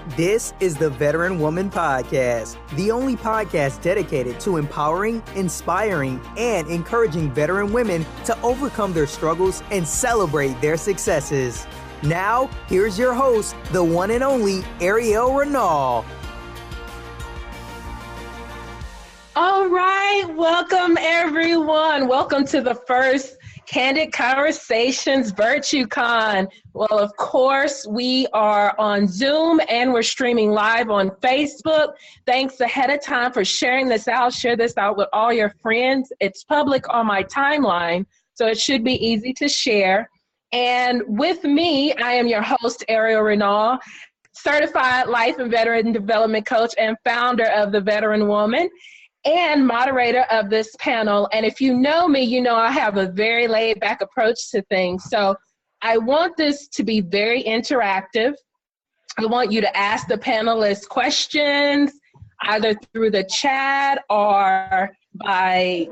This is the Veteran Woman Podcast, the only podcast dedicated to empowering, inspiring, and encouraging veteran women to overcome their struggles and celebrate their successes. Now, here's your host, the one and only Airial Re'nal. All right, welcome everyone. Welcome to the first Candid Conversations VirtueCon. Well, of course, we are on Zoom and we're streaming live on Facebook. Thanks ahead of time for sharing this out. Share this out with all your friends. It's public on my timeline, so it should be easy to share. And with me, I am your host, Airial Re'nal, certified life and veteran development coach and founder of The Veteran Woman, and moderator of this panel. And if you know me, you know I have a very laid back approach to things. So I want this to be very interactive. I want you to ask the panelists questions, either through the chat or by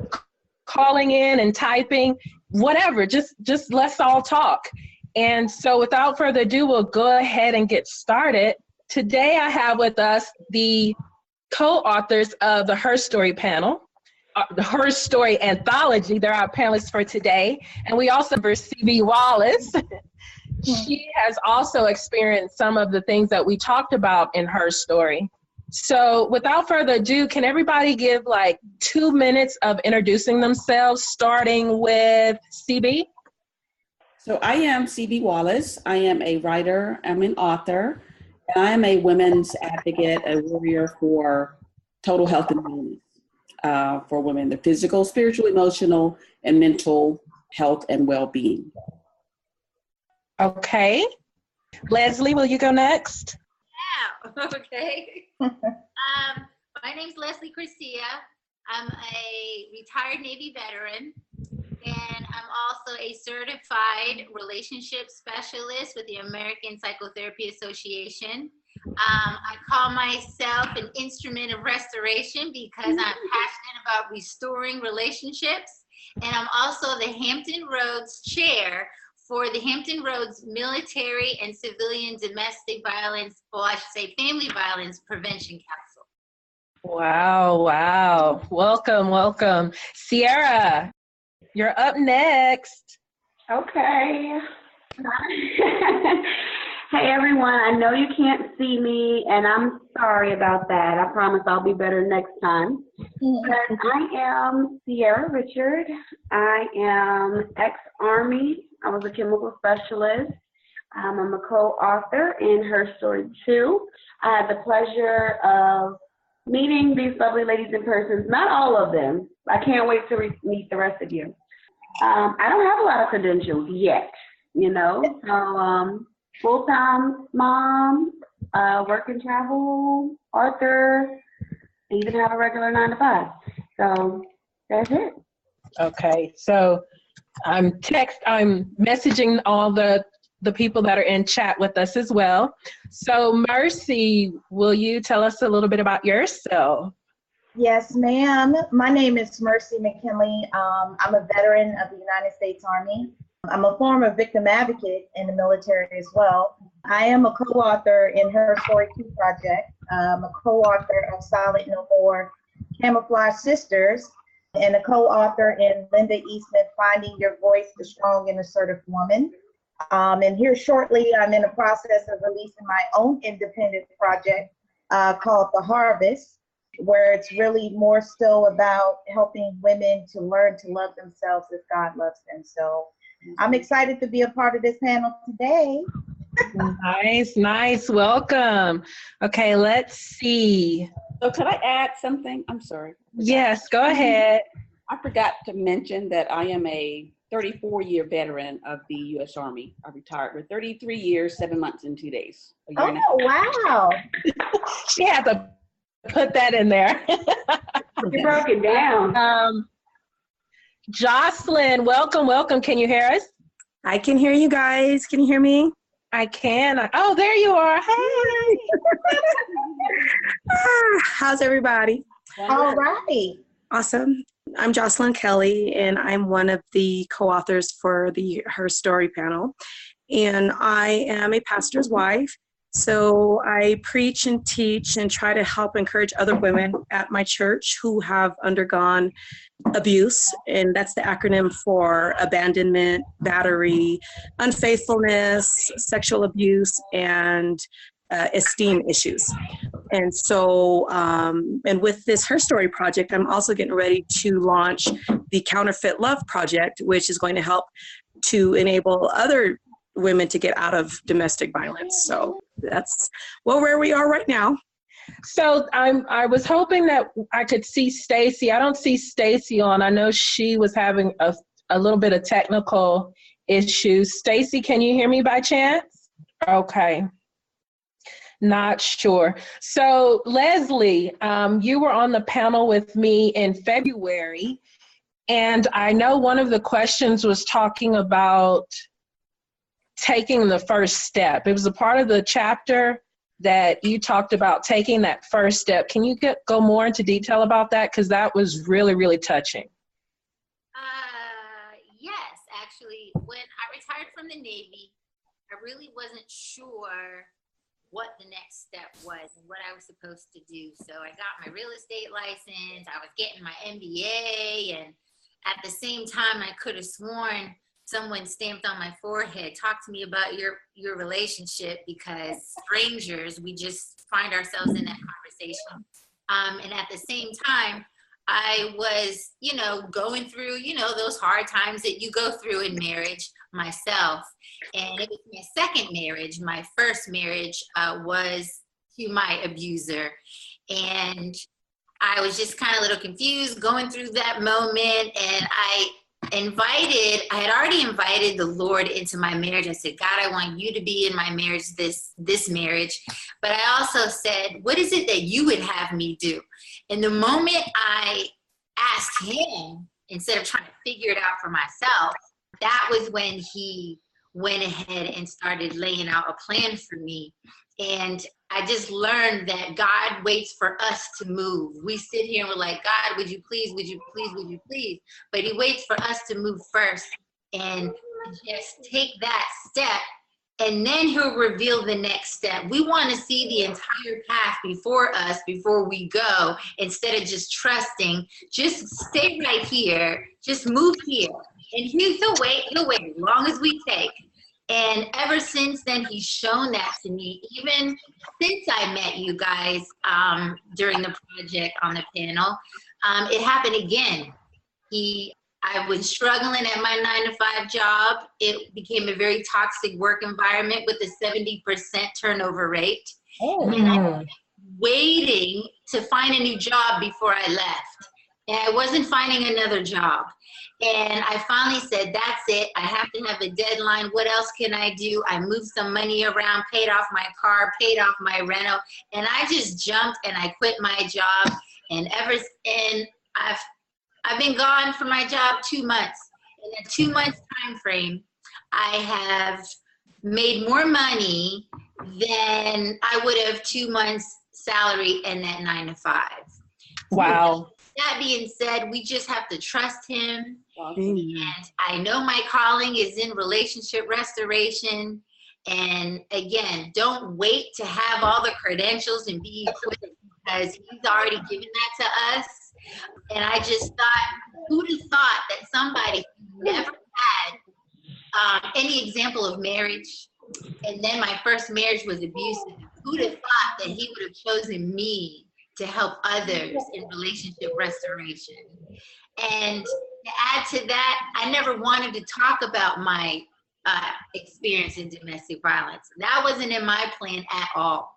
calling in and typing, whatever, just let's all talk. And so without further ado, we'll go ahead and get started. Today I have with us the co-authors of the Her Story panel, the Her Story anthology. They're our panelists for today. And we also have C.B. Wallace. She has also experienced some of the things that we talked about in Her Story. So without further ado, can everybody give like 2 minutes of introducing themselves, starting with CB? So I am C.B. Wallace. I am a writer, I'm an author, and I am a women's advocate, a warrior for total health and wellness for women, the physical, spiritual, emotional, and mental health and well-being. Okay. Leslie, will you go next? Yeah, okay. My name's Leslie Cristea. I'm a retired Navy veteran, and I'm also a certified relationship specialist with the American Psychotherapy Association. I call myself an instrument of restoration because I'm passionate about restoring relationships, and I'm also the Hampton Roads chair for the Hampton Roads Military and Civilian Domestic Violence, or I should say Family Violence Prevention Council. Wow. Welcome. Ciera, you're up next. Okay. Hey everyone, I know you can't see me and I'm sorry about that. I promise I'll be better next time. But I am Ciera Richard. I am ex-Army. I was a chemical specialist. I'm a co-author in Her Story 2. I had the pleasure of meeting these lovely ladies in person. Not all of them. I can't wait to meet the rest of you. I don't have a lot of credentials yet, so full-time mom, work and travel, author, even have a regular 9-to-5. So that's it. Okay, so I'm messaging all the people that are in chat with us as well. So Merci, will you tell us a little bit about yourself? Yes, ma'am. My name is Merci McKinley. I'm a veteran of the United States Army. I'm a former victim advocate in the military as well. I am a co-author in Her Story 2 project. I'm a co-author of Silent No More Camouflage Sisters, and a co-author in Linda Eastman, Finding Your Voice, the Strong and Assertive Woman. And here shortly, I'm in the process of releasing my own independent project called The Harvest, where it's really more so about helping women to learn to love themselves as God loves them. So I'm excited to be a part of this panel today. Nice. Welcome. Okay, let's see. So could I add something? I'm sorry. Yes, go ahead. I forgot to mention that I am a 34-year veteran of the U.S. Army. I retired with 33 years, 7 months, and 2 days. Oh, wow. She had to put that in there. You broke it down. Jocelyn, welcome. Can you hear us? I can hear you guys. Can you hear me? I can. Oh, there you are. Hey. How's everybody? All right. Awesome. I'm Jocelyn Kelly, and I'm one of the co-authors for the Her Story panel. And I am a pastor's wife, So I preach and teach and try to help encourage other women at my church who have undergone abuse, and that's the acronym for abandonment, battery, unfaithfulness, sexual abuse, and esteem issues. And so, and with this Her Story project, I'm also getting ready to launch the Counterfeit Love Project, which is going to help to enable other women to get out of domestic violence. So that's where we are right now. So I was hoping that I could see Stacy. I don't see Stacy on. I know she was having a little bit of technical issues. Stacy, can you hear me by chance? Okay. Not sure. So Leslie, you were on the panel with me in February, and I know one of the questions was talking about taking the first step. It was a part of the chapter that you talked about taking that first step. Can you go more into detail about that? Because that was really, really touching. Yes, actually, when I retired from the Navy, I really wasn't sure what the next step was and what I was supposed to do. So I got my real estate license, I was getting my MBA, and at the same time, I could have sworn someone stamped on my forehead, talk to me about your relationship, because strangers, we just find ourselves in that conversation. And at the same time, I was, going through, those hard times that you go through in marriage myself. And it was my second marriage. My first marriage was to my abuser. And I was just kind of a little confused going through that moment. And I had already invited the Lord into my marriage. I said, God, I want you to be in my marriage, this marriage. But I also said, what is it that you would have me do? And the moment I asked him, instead of trying to figure it out for myself, that was when he went ahead and started laying out a plan for me. And I just learned that God waits for us to move. We sit here and we're like, God, would you please, would you please, would you please? But he waits for us to move first and just take that step, and then he'll reveal the next step. We want to see the entire path before us before we go, instead of just trusting. Just stay right here, just move here. And he'll wait as long as we take. And ever since then, he's shown that to me. Even since I met you guys during the project on the panel, it happened again. I was struggling at my 9-to-5 job. It became a very toxic work environment with a 70% turnover rate. Oh. And I was waiting to find a new job before I left. And I wasn't finding another job. And I finally said, that's it. I have to have a deadline. What else can I do? I moved some money around, paid off my car, paid off my rental. And I just jumped and I quit my job. And I've been gone from my job 2 months. In a 2 month time frame, I have made more money than I would have 2 months salary in that 9-to-5. Wow. That being said, we just have to trust him. And I know my calling is in relationship restoration. And again, don't wait to have all the credentials and be equipped, because he's already given that to us. And I just thought, who'd have thought that somebody who never had any example of marriage, and then my first marriage was abusive, who'd have thought that he would have chosen me to help others in relationship restoration? And to add to that, I never wanted to talk about my experience in domestic violence. That wasn't in my plan at all.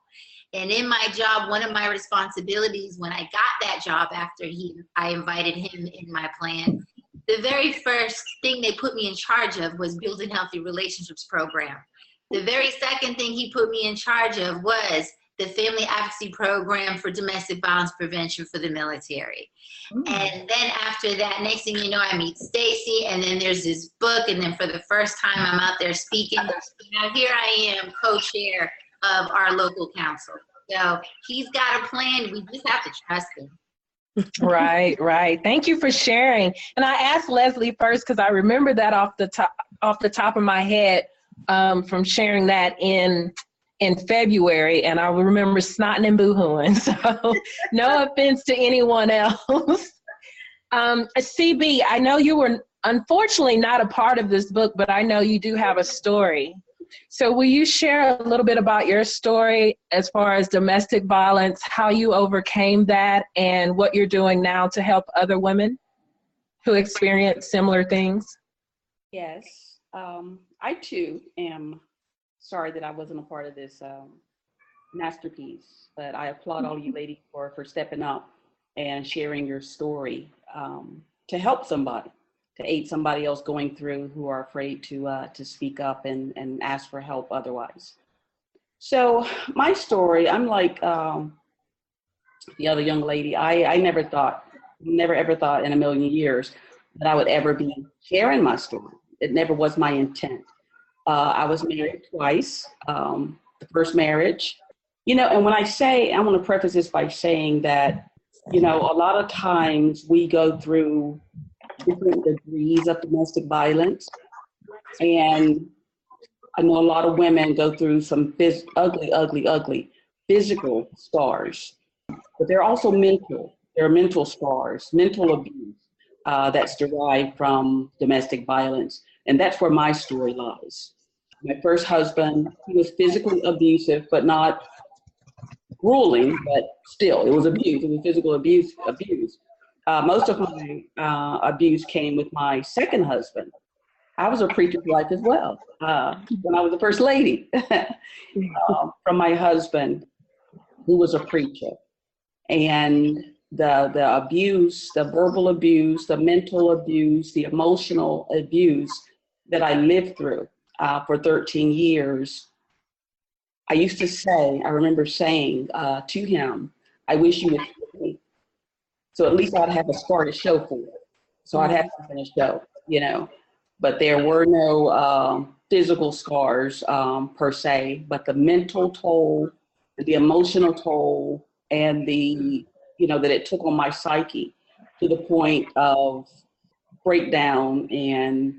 And in my job, one of my responsibilities when I got that job after I invited him in my plan, the very first thing they put me in charge of was building healthy relationships program. The very second thing he put me in charge of was the family advocacy program for domestic violence prevention for the military. And then after that, next thing you know, I meet Stacy, and then there's this book, and then for the first time I'm out there speaking. Now here I am, co-chair of our local council. So he's got a plan, we just have to trust him. Right. Thank you for sharing. And I asked Leslie first because I remember that off the top of my head from sharing that in in February, and I remember snotting and boohooing. So no offense to anyone else. CB, I know you were unfortunately not a part of this book, but I know you do have a story. So will you share a little bit about your story as far as domestic violence, how you overcame that, and what you're doing now to help other women who experience similar things? Yes. I too am sorry that I wasn't a part of this masterpiece, but I applaud all you ladies for stepping up and sharing your story to help somebody, to aid somebody else going through who are afraid to speak up and ask for help otherwise. So my story, I'm like the other young lady. I never ever thought in a million years that I would ever be sharing my story. It never was my intent. I was married twice, the first marriage, and when I want to preface this by saying that, a lot of times we go through different degrees of domestic violence. And I know a lot of women go through some ugly physical scars, but they're also mental. There are mental scars, mental abuse that's derived from domestic violence. And that's where my story lies. My first husband, he was physically abusive, but not grueling, but still, it was abuse. It was physical abuse. Most of my abuse came with my second husband. I was a preacher's wife as well when I was the first lady from my husband, who was a preacher. And the abuse, the verbal abuse, the mental abuse, the emotional abuse that I lived through for 13 years, I remember saying to him, I wish you would kill me. So at least I'd have a scar to show for it. So I'd have something to show, But there were no physical scars per se, but the mental toll, the emotional toll, and the, that it took on my psyche to the point of breakdown and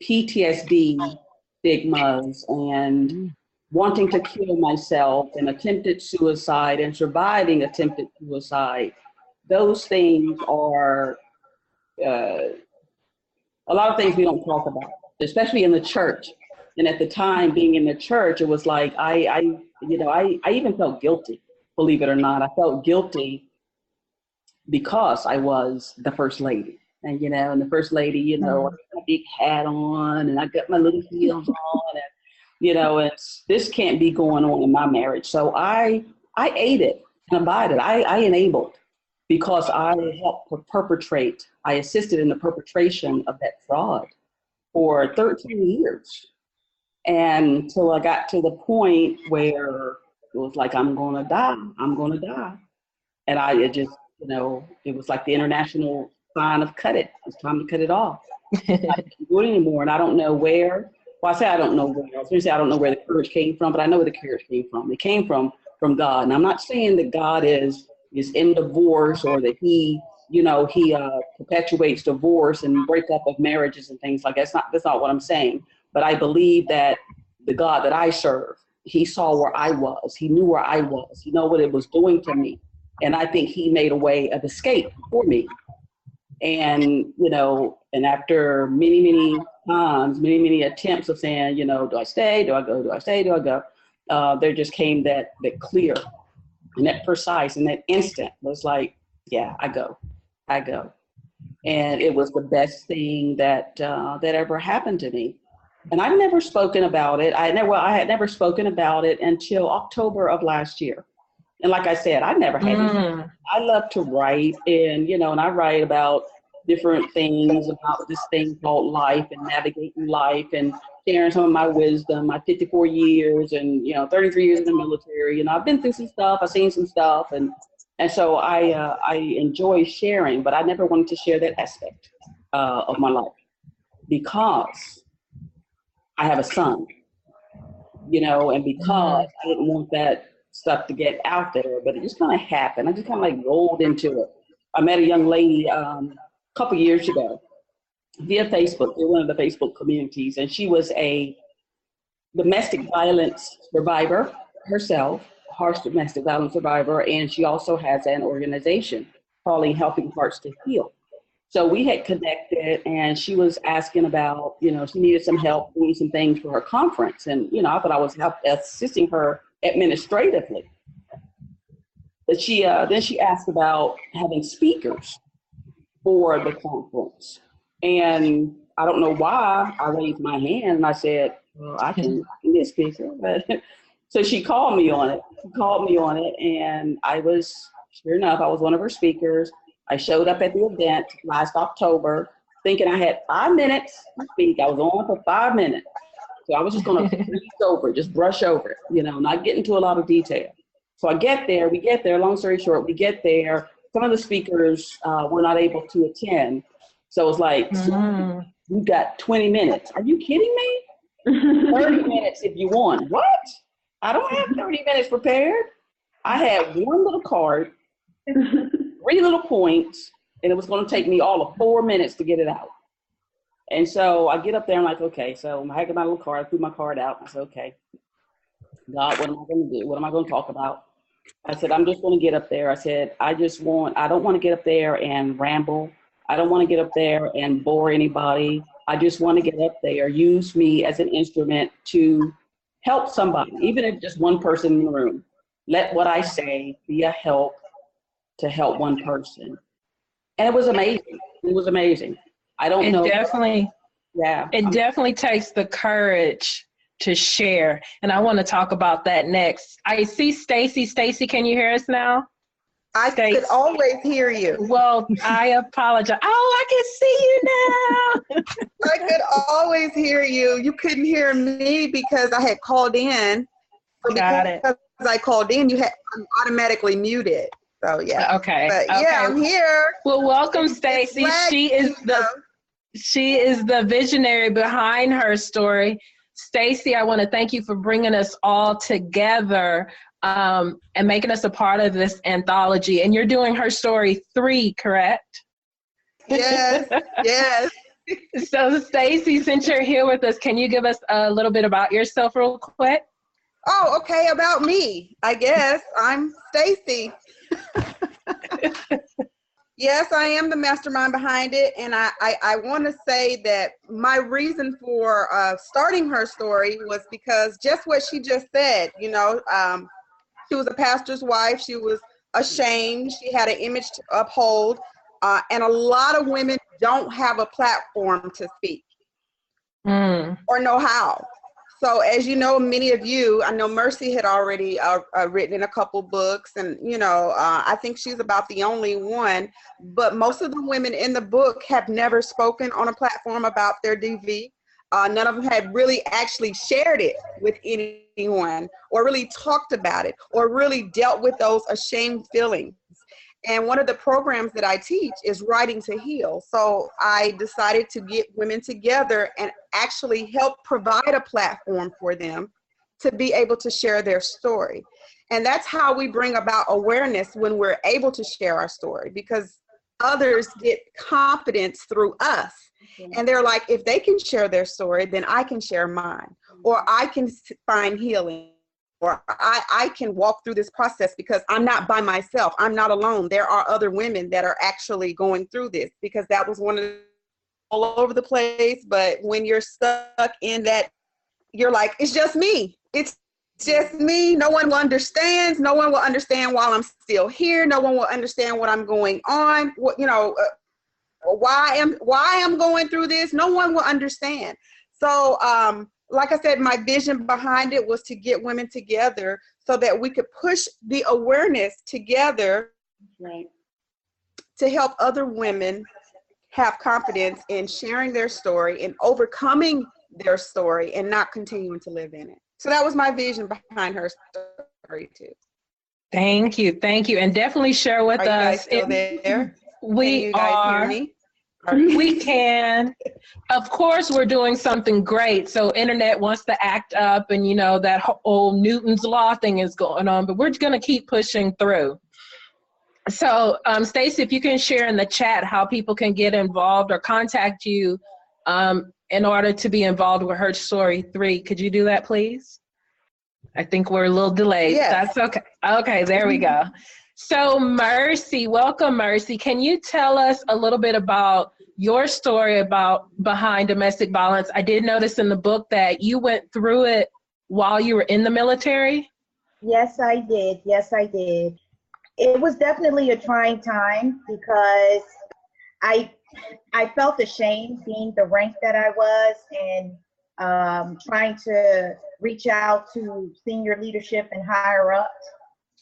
PTSD stigmas and wanting to kill myself and attempted suicide and surviving attempted suicide. Those things are a lot of things we don't talk about, especially in the church. And at the time, being in the church, it was like I even felt guilty, believe it or not. I felt guilty because I was the first lady. And, and the first lady, I got a big hat on and I got my little heels on and, and this can't be going on in my marriage. So I aided and abided. I enabled because I helped I assisted in the perpetration of that fraud for 13 years. And until I got to the point where it was like, I'm going to die. And it just, it was like the international sign of cut it. It's time to cut it off. I can't do it anymore. And I don't know where. Well, I say I don't know where. I was going to say I don't know where the courage came from, but I know where the courage came from. It came from God. And I'm not saying that God is in divorce or that he perpetuates divorce and breakup of marriages and things like that. That's not what I'm saying. But I believe that the God that I serve, he saw where I was. He knew where I was. He knew what it was doing to me. And I think he made a way of escape for me. And, and after many times, many attempts of saying, do I stay? Do I go? Do I stay? Do I go? There just came that clear and that precise and that instant was like, yeah, I go. And it was the best thing that ever happened to me. And I've never spoken about it. I had never spoken about it until October of last year. And like I said, I never had any. I love to write and, and I write about different things about this thing called life and navigating life and sharing some of my wisdom, my 54 years and, 33 years in the military. I've been through some stuff. I've seen some stuff. And so I enjoy sharing, but I never wanted to share that aspect of my life because I have a son, and because I didn't want that stuff to get out there, but it just kind of happened. I just kind of rolled into it. I met a young lady a couple years ago via Facebook, through one of the Facebook communities, and she was a domestic violence survivor. herself, harsh domestic violence survivor, and she also has an organization calling Helping Hearts to Heal. So we had connected, and she was asking about, she needed some help doing some things for her conference. And, I thought I was assisting her administratively. But then she asked about having speakers for the conference. And I don't know why I raised my hand and I said, well, I can be a speaker. But so she called me on it. And sure enough, I was one of her speakers. I showed up at the event last October thinking I had 5 minutes to speak. I was on for 5 minutes. So I was just going to just brush over it, not get into a lot of detail. So we get there, long story short, we get there. Some of the speakers were not able to attend. So it was like, we've got 20 minutes. Are you kidding me? 30 minutes if you want. What? I don't have 30 minutes prepared. I had one little card, 3 little points, and it was going to take me all of 4 minutes to get it out. And so I get up there, I'm like, okay, so I had my little card, I threw my card out, and I said, okay, God, what am I going to do? What am I going to talk about? I said, I'm just going to get up there. I said, I don't want to get up there and ramble. I don't want to get up there and bore anybody. I just want to get up there, use me as an instrument to help somebody, even if just one person in the room. Let what I say be a help to help one person. And it was amazing. It was amazing. I don't know. It definitely takes the courage to share. And I want to talk about that next. I see Stacy. Stacy, can you hear us now? I could always hear you. Well, I apologize. Oh, I can see you now. I could always hear you. You couldn't hear me because I had called in. So Got it. Because I called in, I'm automatically muted. So yeah. Okay. But yeah, I'm here. Well, welcome, Stacy. She is the visionary behind her story. Stacy, I want to thank you for bringing us all together and making us a part of this anthology. And you're doing Her Story 3, correct? Yes, yes. So, Stacy, since you're here with us, can you give us a little bit about yourself real quick? Oh, okay, about me, I guess. I'm Stacy. Yes, I am the mastermind behind it, and I want to say that my reason for starting Her Story was because just what she just said, she was a pastor's wife, she was ashamed, she had an image to uphold, and a lot of women don't have a platform to speak or know how. So as you know, many of you, I know Merci had already written in a couple books, and I think she's about the only one, but most of the women in the book have never spoken on a platform about their DV. None of them had really actually shared it with anyone or really talked about it or really dealt with those ashamed feelings. And one of the programs that I teach is Writing to Heal. So I decided to get women together and actually help provide a platform for them to be able to share their story. And that's how we bring about awareness when we're able to share our story, because others get confidence through us. And they're like, if they can share their story, then I can share mine, or I can find healing. Or I can walk through this process because I'm not by myself. I'm not alone. There are other women that are actually going through this, because that was one of the all over the place. But when you're stuck in that, you're like, it's just me. It's just me. No one will understand. No one will understand while I'm still here. No one will understand what I'm going on. What, why I'm going through this. No one will understand. So, like I said, my vision behind it was to get women together so that we could push the awareness together, right, to help other women have confidence in sharing their story and overcoming their story and not continuing to live in it. So that was my vision behind Her Story too. Thank you. And definitely share with us. Are you guys still there? We Can you guys hear me? We can. Of course, we're doing something great. So internet wants to act up, and that old Newton's law thing is going on, but we're going to keep pushing through. So Stacy, if you can share in the chat how people can get involved or contact you in order to be involved with Her Story 3, could you do that, please? I think we're a little delayed. Yes. That's okay. Okay, there we go. So Mercy, welcome Mercy. Can you tell us a little bit about your story about behind domestic violence? I did notice in the book that you went through it while you were in the military. Yes, I did. Yes, I did. It was definitely a trying time because I felt ashamed being the rank that I was and trying to reach out to senior leadership and higher up.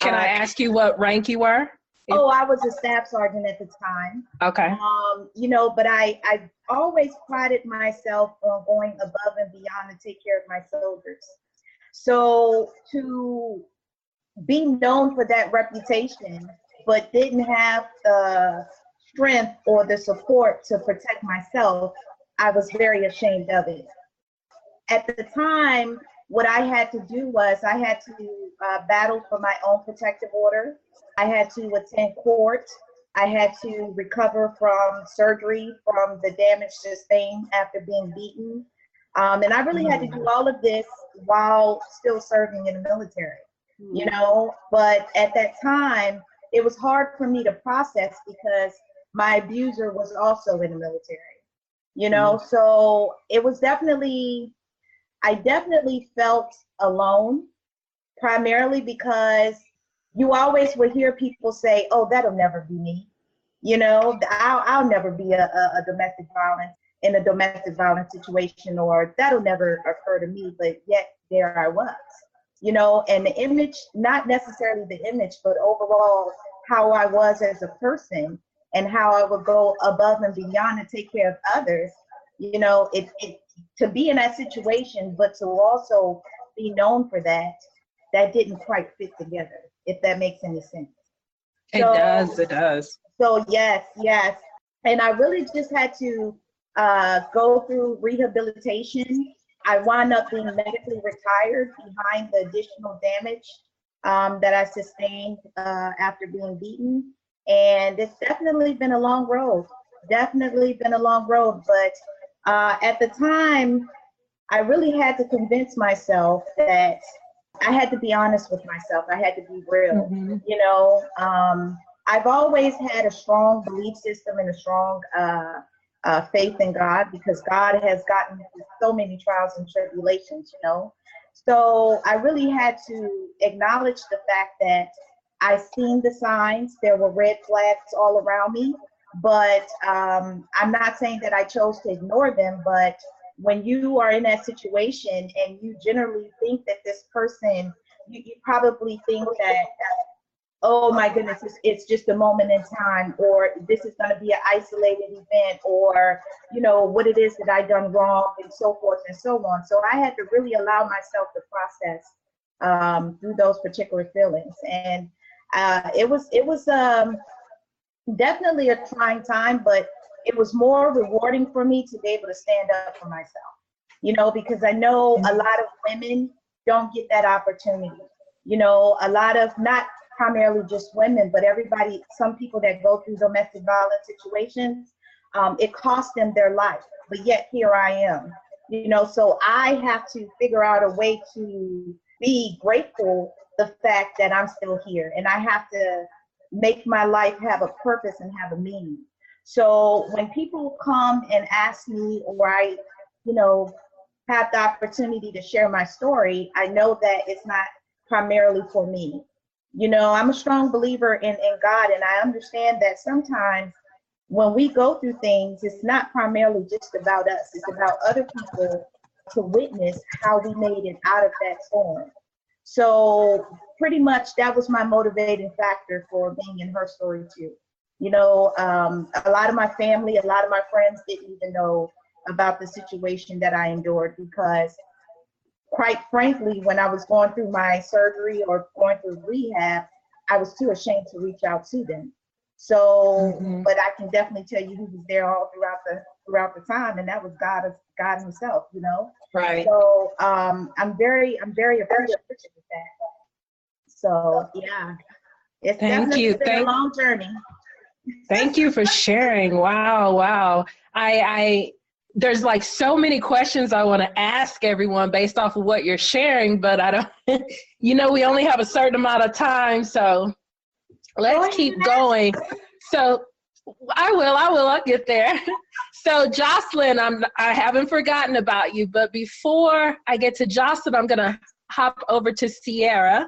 Can I ask you what rank you were? Oh, I was a staff sergeant at the time. Okay. But I always prided myself on going above and beyond to take care of my soldiers. So to be known for that reputation, but didn't have the strength or the support to protect myself, I was very ashamed of it. At the time, what I had to do was I had to battle for my own protective order. I had to attend court. I had to recover from surgery from the damage sustained after being beaten. And I really had to do all of this while still serving in the military, you know? But at that time, it was hard for me to process because my abuser was also in the military, you know? So it was I definitely felt alone, primarily because you always would hear people say, oh, that'll never be me. You know, I'll never be a domestic violence situation, or that'll never occur to me, but yet there I was, you know, and the image, not necessarily the image, but overall how I was as a person and how I would go above and beyond to take care of others, you know, to be in that situation, but to also be known for that didn't quite fit together, if that makes any sense. It does. So yes. And I really just had to go through rehabilitation. I wound up being medically retired behind the additional damage that I sustained after being beaten. And it's definitely been a long road, but at the time, I really had to convince myself that I had to be honest with myself. I had to be real, you know. I've always had a strong belief system and a strong faith in God, because God has gotten me through so many trials and tribulations, you know. So I really had to acknowledge the fact that I seen the signs. There were red flags all around me, but I'm not saying that I chose to ignore them. But when you are in that situation and you generally think that this person, you probably think that, oh my goodness, it's just a moment in time, or this is going to be an isolated event, or, you know, what it is that I done wrong, and so forth and so on. So I had to really allow myself to process through those particular feelings. And it was definitely a trying time, but it was more rewarding for me to be able to stand up for myself, you know, because I know a lot of women don't get that opportunity. You know, a lot of, not primarily just women, but everybody, some people that go through domestic violence situations, it costs them their life, but yet here I am, you know, so I have to figure out a way to be grateful the fact that I'm still here, and I have to make my life have a purpose and have a meaning. So when people come and ask me, or I, you know, have the opportunity to share my story, I know that it's not primarily for me. You know, I'm a strong believer in God, and I understand that sometimes when we go through things, it's not primarily just about us. It's about other people to witness how we made it out of that storm. So pretty much that was my motivating factor for being in her story too. You know, a lot of my family, a lot of my friends didn't even know about the situation that I endured, because quite frankly, when I was going through my surgery or going through rehab, I was too ashamed to reach out to them. So, but I can definitely tell you who was there all throughout the time, and that was God Himself, you know. Right. So I'm very appreciative of that. So yeah, it's definitely been a long journey. Thank you for sharing. Wow. there's like so many questions I want to ask everyone based off of what you're sharing, but I don't, we only have a certain amount of time. So let's keep going. So I'll get there. So Jocelyn, I haven't forgotten about you, but before I get to Jocelyn, I'm going to hop over to Ciera.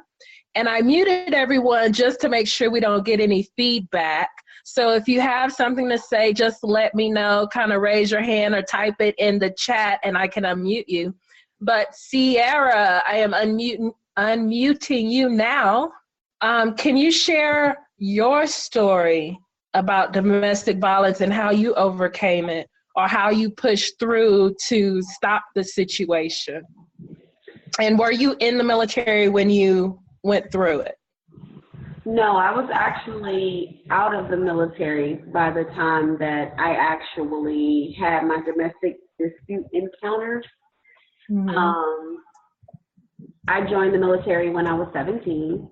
And I muted everyone just to make sure we don't get any feedback. So if you have something to say, just let me know, kind of raise your hand or type it in the chat and I can unmute you. But Ciera, I am unmuting you now. Can you share your story about domestic violence and how you overcame it or how you pushed through to stop the situation? And were you in the military when you went through it? No, I was actually out of the military by the time that I actually had my domestic dispute encounter. Mm-hmm. I joined the military when I was 17.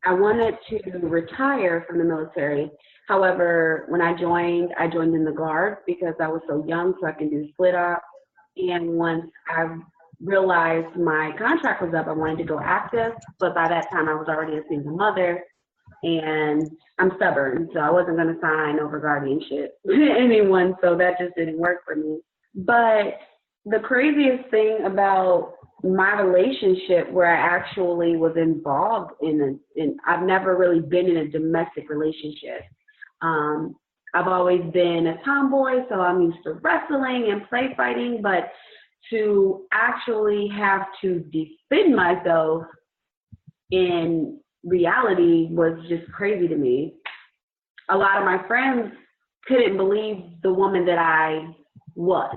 I wanted to retire from the military. However, when I joined in the Guard because I was so young, so I can do split up. And once I realized my contract was up, I wanted to go active, but by that time I was already a single mother and I'm stubborn, so I wasn't going to sign over guardianship anyone, so that just didn't work for me. But the craziest thing about my relationship where I actually was involved in I've never really been in a domestic relationship. I've always been a tomboy, so I'm used to wrestling and play fighting, but to actually have to defend myself in reality was just crazy to me. A lot of my friends couldn't believe the woman that I was.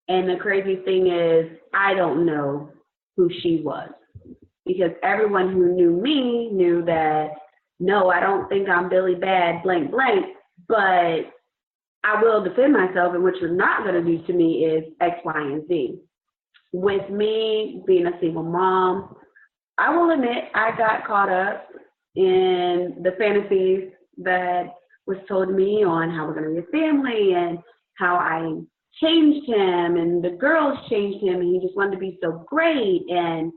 And the crazy thing is, I don't know who she was because everyone who knew me knew that, no, I don't think I'm Billy Bad, blank, blank, but I will defend myself, and what you're not going to do to me is X, Y, and Z. With me being a single mom, I will admit I got caught up in the fantasies that was told to me on how we're going to be a family and how I changed him and the girls changed him and he just wanted to be so great. And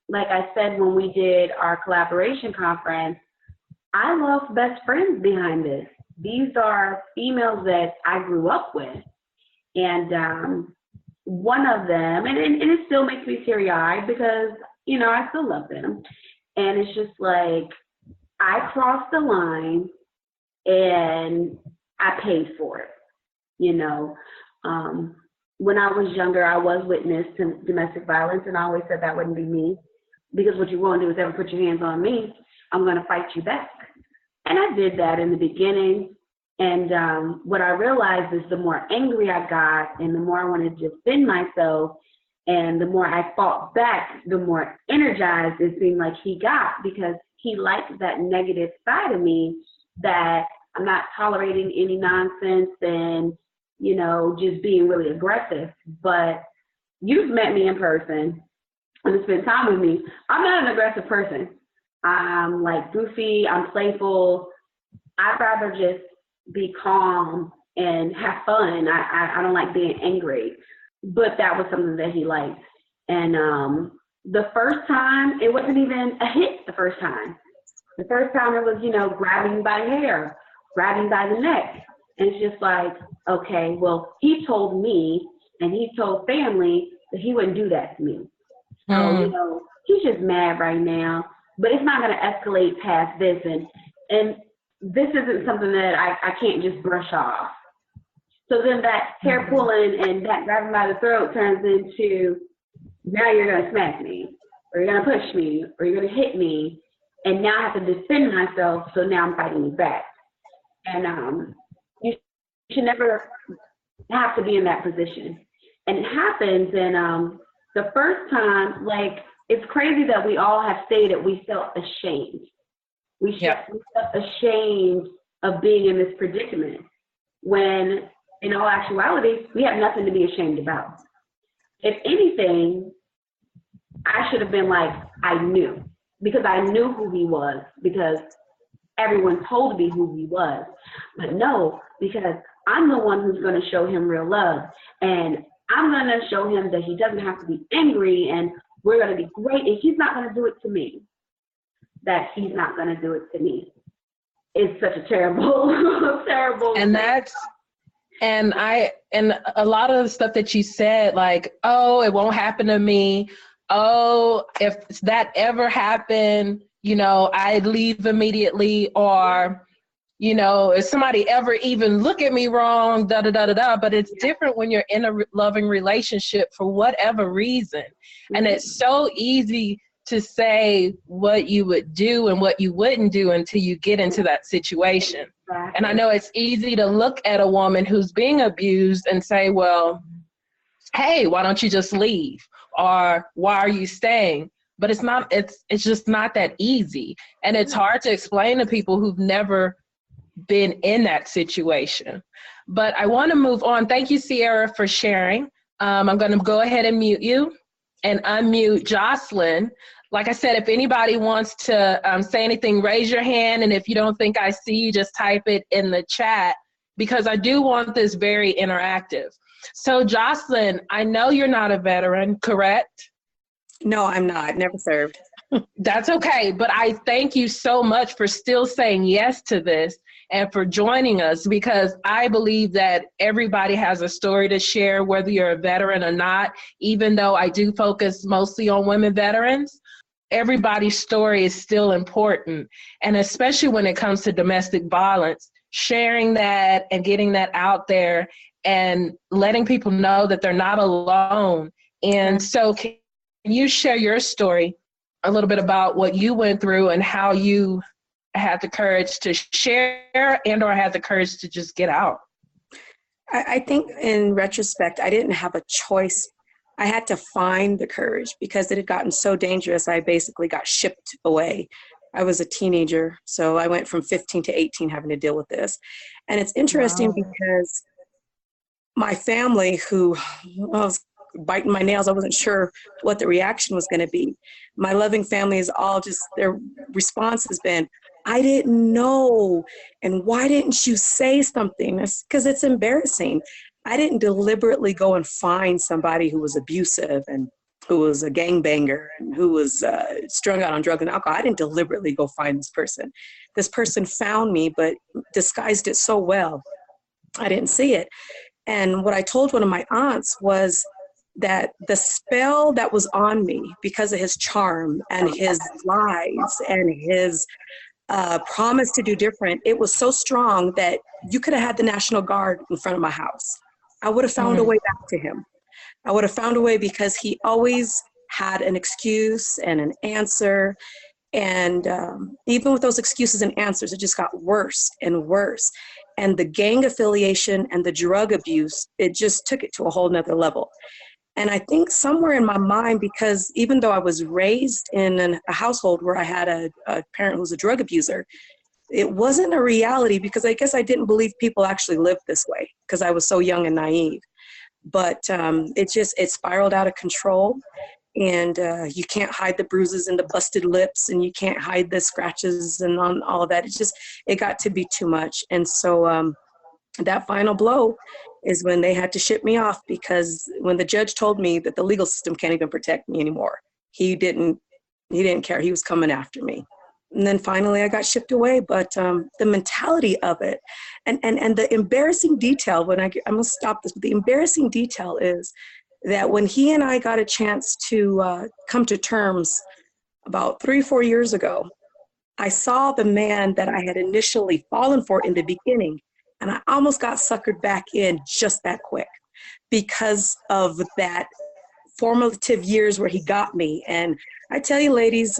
like I said, when we did our collaboration conference, I lost best friends behind this. These are females that I grew up with. And one of them, and it still makes me teary-eyed because, I still love them. And it's just like, I crossed the line and I paid for it, When I was younger, I was witness to domestic violence, and I always said that wouldn't be me because what you won't do is ever put your hands on me. I'm going to fight you back. And I did that in the beginning. And what I realized is the more angry I got and the more I wanted to defend myself and the more I fought back, the more energized it seemed like he got because he liked that negative side of me that I'm not tolerating any nonsense and, just being really aggressive. But you've met me in person and spent time with me. I'm not an aggressive person. I'm like goofy, I'm playful. I'd rather just be calm and have fun. I don't like being angry, but that was something that he liked. And the first time, it wasn't even a hit the first time. The first time it was, grabbing by hair, grabbing by the neck. And it's just like, okay, well, he told me and he told family that he wouldn't do that to me. So, he's just mad right now, but it's not going to escalate past this. And this isn't something that I can't just brush off. So then that hair pulling and that grabbing by the throat turns into, now you're going to smack me, or you're going to push me, or you're going to hit me. And now I have to defend myself, so now I'm fighting you back. And you should never have to be in that position. And it happens, and the first time, it's crazy that we all have stated we felt ashamed. We felt ashamed of being in this predicament when, in all actuality, we have nothing to be ashamed about. If anything, I should have been like, I knew, because I knew who he was, because everyone told me who he was. But no, because I'm the one who's going to show him real love. And I'm going to show him that he doesn't have to be angry, and we're going to be great. And he's not going to do it to me. That he's not going to do it to me. It's such a terrible, terrible. And and a lot of the stuff that you said, like, oh, it won't happen to me. Oh, if that ever happened, you know, I'd leave immediately, or, you know, if somebody ever even look at me wrong, da da da da da. But it's different when you're in a loving relationship for whatever reason. And it's so easy to say what you would do and what you wouldn't do until you get into that situation. And I know it's easy to look at a woman who's being abused and say, well, hey, why don't you just leave? Or why are you staying? But it's just not that easy. And it's hard to explain to people who've never been in that situation. But I want to move on. Thank you, Ciera, for sharing. I'm going to go ahead and mute you and unmute Jocelyn. Like I said, if anybody wants to say anything, raise your hand. And if you don't think I see you, just type it in the chat, because I do want this very interactive. So Jocelyn, I know you're not a veteran, correct? No, I'm not. Never served. That's okay. But I thank you so much for still saying yes to this and for joining us, because I believe that everybody has a story to share, whether you're a veteran or not. Even though I do focus mostly on women veterans, everybody's story is still important. And especially when it comes to domestic violence, sharing that and getting that out there and letting people know that they're not alone. And so can you share your story a little bit about what you went through and how you had the courage to share and or had the courage to just get out? I think in retrospect, I didn't have a choice. I had to find the courage because it had gotten so dangerous. I basically got shipped away. I was a teenager, so I went from 15 to 18 having to deal with this. And it's interesting because my family, who was biting my nails, I wasn't sure what the reaction was going to be. My loving family is all just, their response has been, I didn't know. And why didn't you say something? Because it's embarrassing. I didn't deliberately go and find somebody who was abusive and who was a gangbanger and who was strung out on drugs and alcohol. I didn't deliberately go find this person. This person found me, but disguised it so well, I didn't see it. And what I told one of my aunts was that the spell that was on me because of his charm and his lies and his promise to do different, it was so strong that you could have had the National Guard in front of my house. I would have found a way back to him. I would have found a way because he always had an excuse and an answer. And even with those excuses and answers, it just got worse and worse. And the gang affiliation and the drug abuse, it just took it to a whole nother level. And I think somewhere in my mind, because even though I was raised in a household where I had a parent who was a drug abuser, it wasn't a reality because I guess I didn't believe people actually lived this way because I was so young and naive. But it spiraled out of control. And you can't hide the bruises and the busted lips, and you can't hide the scratches and all of that. It got to be too much. And so that final blow is when they had to ship me off, because when the judge told me that the legal system can't even protect me anymore, he didn't care. He was coming after me. And then finally I got shipped away. But the mentality of it and the embarrassing detail, I'm going to stop this, but the embarrassing detail is that when he and I got a chance to come to terms about 3 or 4 years ago, I saw the man that I had initially fallen for in the beginning, and I almost got suckered back in just that quick because of that formative years where he got me. And I tell you, ladies,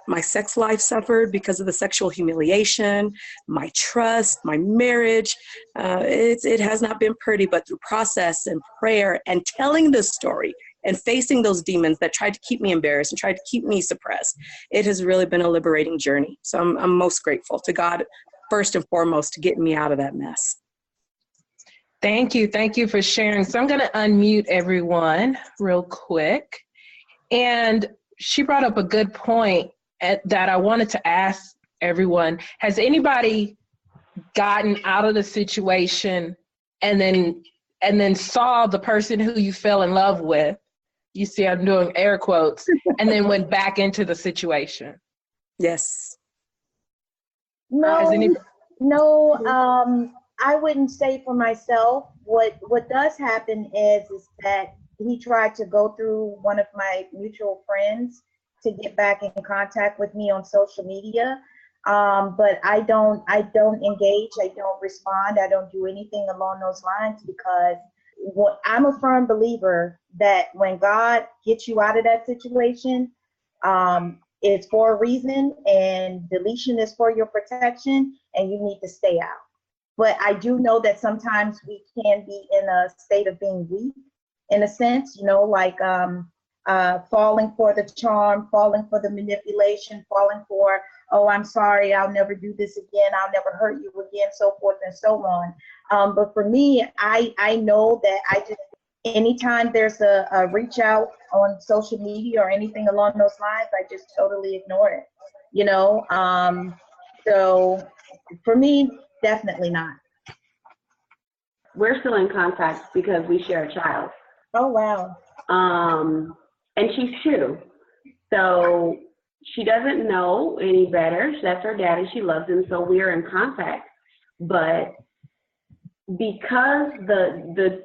my sex life suffered because of the sexual humiliation, my trust, my marriage. It has not been pretty, but through process and prayer and telling the story and facing those demons that tried to keep me embarrassed and tried to keep me suppressed, it has really been a liberating journey. So I'm most grateful to God, first and foremost, to get me out of that mess. Thank you. Thank you for sharing. So I'm going to unmute everyone real quick. And she brought up a good point that I wanted to ask everyone. Has anybody gotten out of the situation and then saw the person who you fell in love with, you see I'm doing air quotes, and then went back into the situation? Yes. No, I wouldn't say for myself. What does happen is that he tried to go through one of my mutual friends to get back in contact with me on social media. But I don't engage, I don't respond, I don't do anything along those lines, because I'm a firm believer that when God gets you out of that situation, it's for a reason, and deletion is for your protection, and you need to stay out. But I do know that sometimes we can be in a state of being weak, in a sense, like falling for the charm, falling for the manipulation, falling for, oh, I'm sorry, I'll never do this again, I'll never hurt you again, so forth and so on. But for me, I know that anytime there's a reach out on social media or anything along those lines, I just totally ignore it, So for me, definitely not. We're still in contact because we share a child. Oh, wow. And she's 2. So she doesn't know any better. That's her daddy. She loves him. So we are in contact. But because the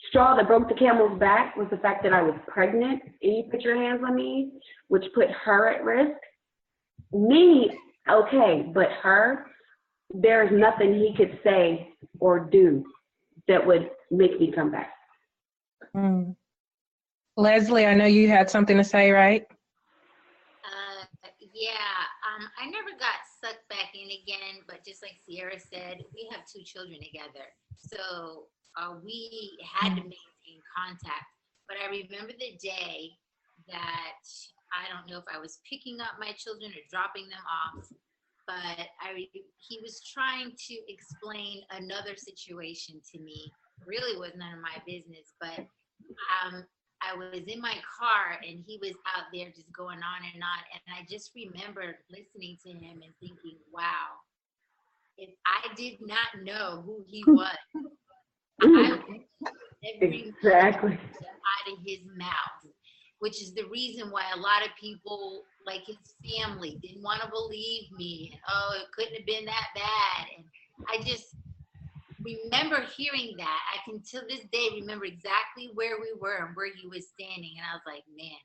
straw that broke the camel's back was the fact that I was pregnant, and you put your hands on me, which put her at risk. Me, okay, but her, there's nothing he could say or do that would make me come back. Mm. Leslie, I know you had something to say, right? I never got sucked back in again, but just like Ciera said, we have 2 children together. So we had to maintain contact. But I remember the day that, I don't know if I was picking up my children or dropping them off, but he was trying to explain another situation to me. Really was none of my business, but I was in my car and he was out there just going on, and I just remembered listening to him and thinking, wow, if I did not know who he was, I would exactly out of his mouth, which is the reason why a lot of people, like his family, didn't want to believe me. And, oh, it couldn't have been that bad. And I just remember hearing that. I can to this day remember exactly where we were and where he was standing. And I was like, man,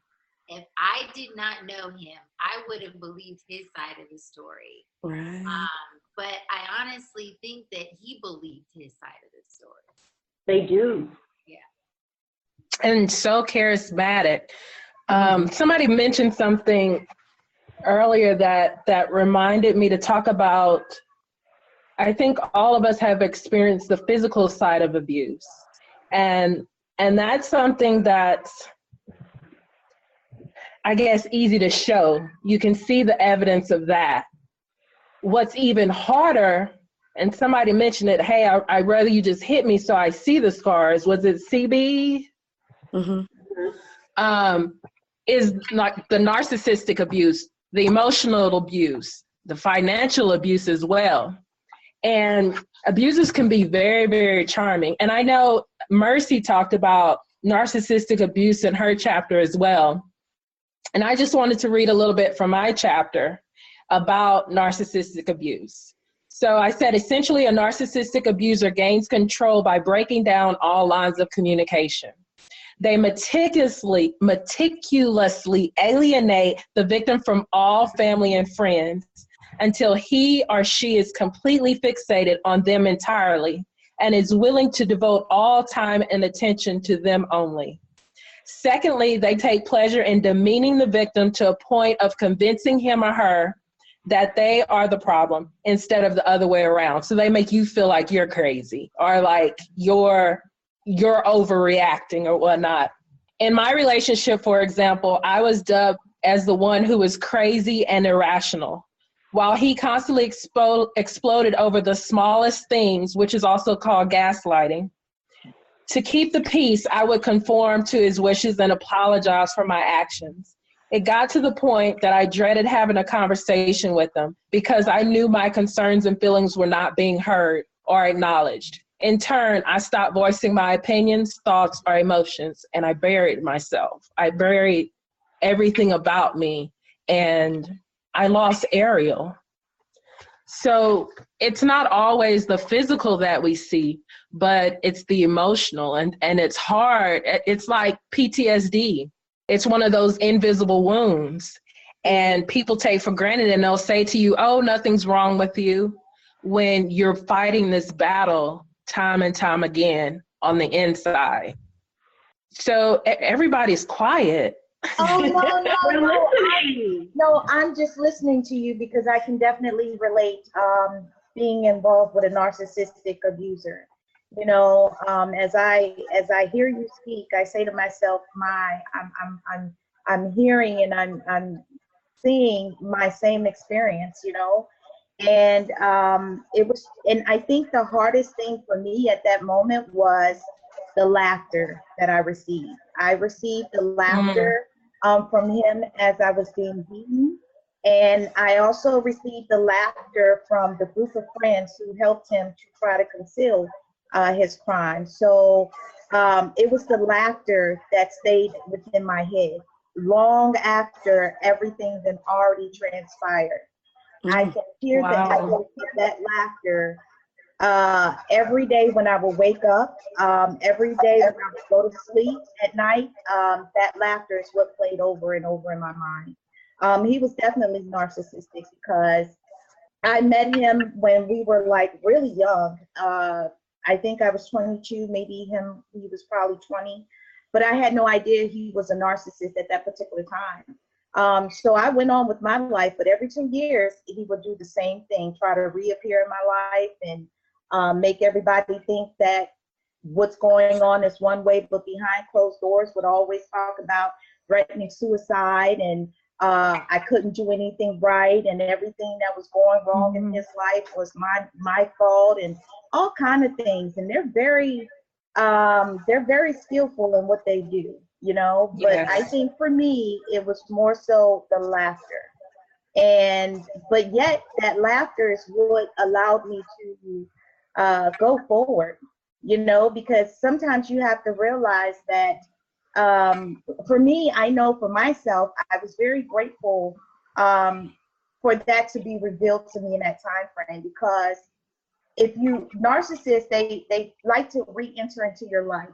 if I did not know him, I would have believed his side of the story. Right. But I honestly think that he believed his side of the story. They do. Yeah. And so charismatic. Somebody mentioned something earlier that reminded me to talk about, I think all of us have experienced the physical side of abuse. And that's something that's, I guess, easy to show. You can see the evidence of that. What's even harder, and somebody mentioned it, hey, I'd rather you just hit me so I see the scars. Was it CB? Mm-hmm. Is like the narcissistic abuse, the emotional abuse, the financial abuse as well. And abusers can be very, very charming. And I know Merci talked about narcissistic abuse in her chapter as well. And I just wanted to read a little bit from my chapter about narcissistic abuse. So I said, essentially, a narcissistic abuser gains control by breaking down all lines of communication. They meticulously alienate the victim from all family and friends until he or she is completely fixated on them entirely and is willing to devote all time and attention to them only. Secondly, they take pleasure in demeaning the victim to a point of convincing him or her that they are the problem instead of the other way around. So they make you feel like you're crazy or like you're overreacting or whatnot. In my relationship, for example, I was dubbed as the one who was crazy and irrational, while he constantly exploded over the smallest things, which is also called gaslighting. To keep the peace, I would conform to his wishes and apologize for my actions. It got to the point that I dreaded having a conversation with him because I knew my concerns and feelings were not being heard or acknowledged. in turn, I stopped voicing my opinions, thoughts, or emotions, and I buried myself. I buried everything about me, and I lost Airial. So it's not always the physical that we see, but it's the emotional, and it's hard. It's like PTSD. It's one of those invisible wounds, and people take for granted, and they'll say to you, oh, nothing's wrong with you, when you're fighting this battle time and time again on the inside. So everybody's quiet. Oh, no, I'm just listening to you because I can definitely relate being involved with a narcissistic abuser. You know, as I hear you speak, I say to myself, I'm hearing and I'm seeing my same experience, you know. And and I think the hardest thing for me at that moment was the laughter that I received. I received the laughter from him as I was being beaten. And I also received the laughter from the group of friends who helped him to try to conceal his crime. So it was the laughter that stayed within my head long after everything had already transpired. I can hear that. I can hear that laughter every day when I would wake up, every day when I would go to sleep at night. That laughter is what played over and over in my mind. He was definitely narcissistic because I met him when we were like really young. I think I was 22, maybe he was probably 20, but I had no idea he was a narcissist at that particular time. So I went on with my life, but every 2 years he would do the same thing, try to reappear in my life and make everybody think that what's going on is one way, but behind closed doors would always talk about threatening suicide and I couldn't do anything right and everything that was going wrong in his life was my fault and all kind of things. And they're very skillful in what they do, you know, but I think for me, it was more so the laughter. But yet that laughter is what allowed me to go forward, you know, because sometimes you have to realize that for me, I know for myself, I was very grateful for that to be revealed to me in that time frame, because narcissists, they like to re-enter into your life.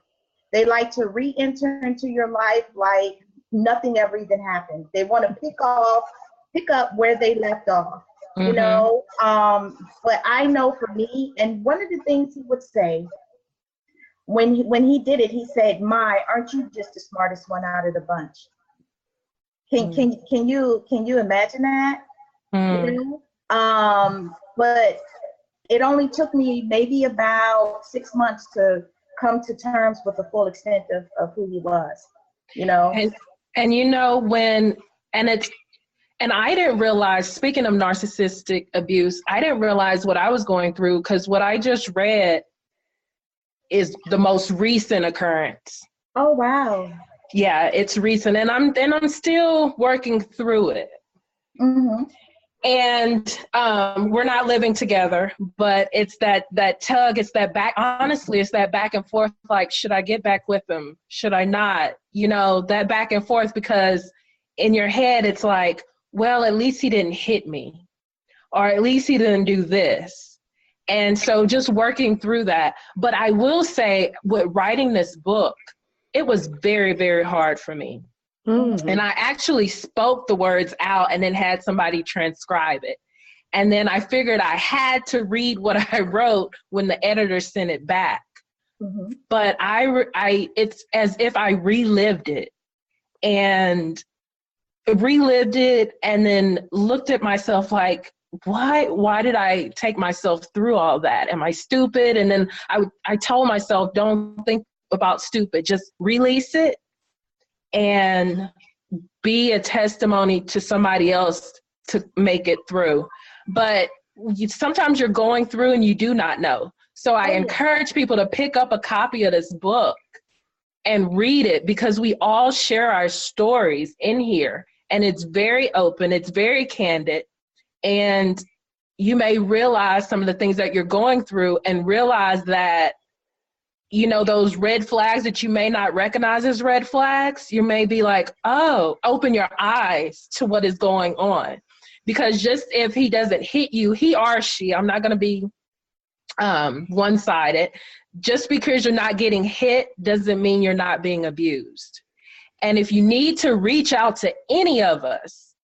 They like to re-enter into your life like nothing ever even happened. They want to pick up where they left off, you know? But I know for me, and one of the things he would say, when he did it, he said, aren't you just the smartest one out of the bunch? Can you imagine that? You know? But it only took me maybe about 6 months to come to terms with the full extent of who he was, you know? And you know, and I didn't realize, speaking of narcissistic abuse, I didn't realize what I was going through, because what I just read is the most recent occurrence. Oh, wow. Yeah, it's recent, and I'm still working through it. And we're not living together, but it's that tug, it's that back, honestly, it's that back and forth, like, should I get back with him? Should I not? You know, that back and forth, because in your head, it's like, well, at least he didn't hit me, or at least he didn't do this. And so just working through that. But I will say, with writing this book, it was very, very hard for me. And I actually spoke the words out and then had somebody transcribe it. And then I figured I had to read what I wrote when the editor sent it back. But it's as if I relived it and then looked at myself like, why did I take myself through all that? Am I stupid? And then I told myself, don't think about stupid, just release it and be a testimony to somebody else to make it through. But sometimes you're going through and you do not know. So I encourage people to pick up a copy of this book and read it, because we all share our stories in here, and it's very open, it's very candid. And you may realize some of the things that you're going through and realize that, you know, those red flags that you may not recognize as red flags, you may be like, oh, open your eyes to what is going on. Because just if he doesn't hit you, he or she, I'm not going to be one-sided, just because you're not getting hit doesn't mean you're not being abused. And if you need to reach out to any of us,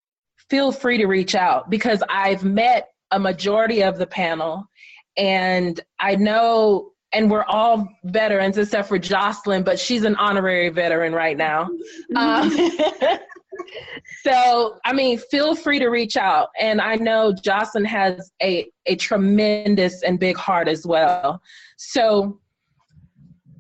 feel free to reach out, because I've met a majority of the panel, and I know, and we're all veterans except for Jocelyn, but she's an honorary veteran right now. So, I mean, feel free to reach out. And I know Jocelyn has a tremendous and big heart as well. So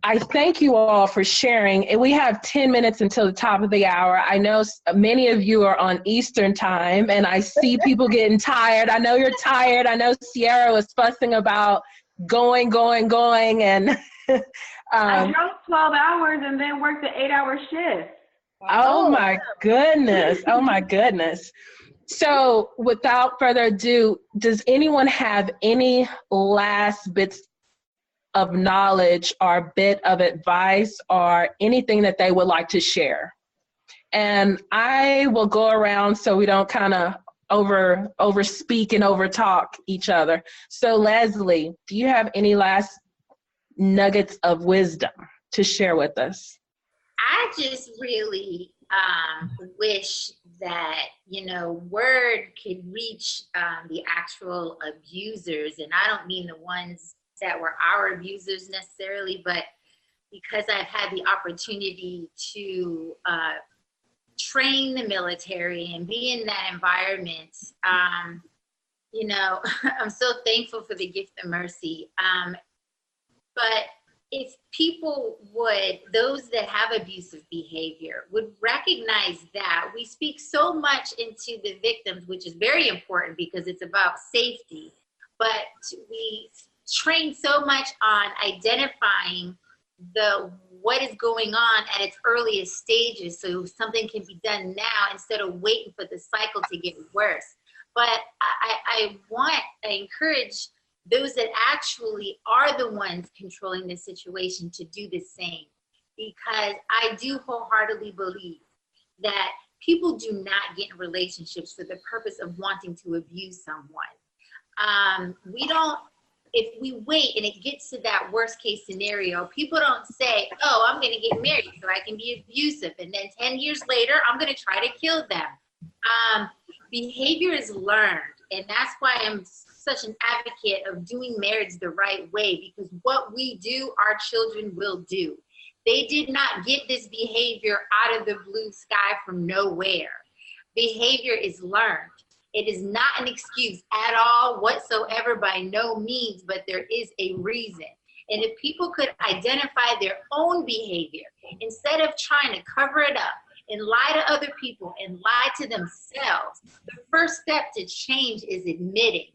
I thank you all for sharing. And we have 10 minutes until the top of the hour. I know many of you are on Eastern time, and I see people getting tired. I know you're tired. I know Ciera was fussing about going. And I drove 12 hours and then worked an 8-hour shift. Oh my goodness. Oh my goodness. So without further ado, does anyone have any last bits of knowledge or bit of advice or anything that they would like to share? And I will go around so we don't kind of over speak and over talk each other. So Leslie, do you have any last nuggets of wisdom to share with us? I just really wish that, you know, word could reach the actual abusers. And I don't mean the ones that were our abusers necessarily, but because I've had the opportunity to train the military and be in that environment, you know, I'm so thankful for the gift of mercy. But if people would, those that have abusive behavior, would recognize that we speak so much into the victims, which is very important because it's about safety, but we train so much on identifying what is going on at its earliest stages so something can be done now instead of waiting for the cycle to get worse. But I encourage those that actually are the ones controlling the situation to do the same, because I do wholeheartedly believe that people do not get in relationships for the purpose of wanting to abuse someone. If we wait and it gets to that worst case scenario, people don't say, oh, I'm gonna get married so I can be abusive, and then 10 years later, I'm gonna try to kill them. Behavior is learned, and that's why I'm such an advocate of doing marriage the right way, because what we do, our children will do. They did not get this behavior out of the blue sky from nowhere. Behavior is learned. It is not an excuse at all whatsoever, by no means, but there is a reason. And if people could identify their own behavior instead of trying to cover it up and lie to other people and lie to themselves, the first step to change is admitting,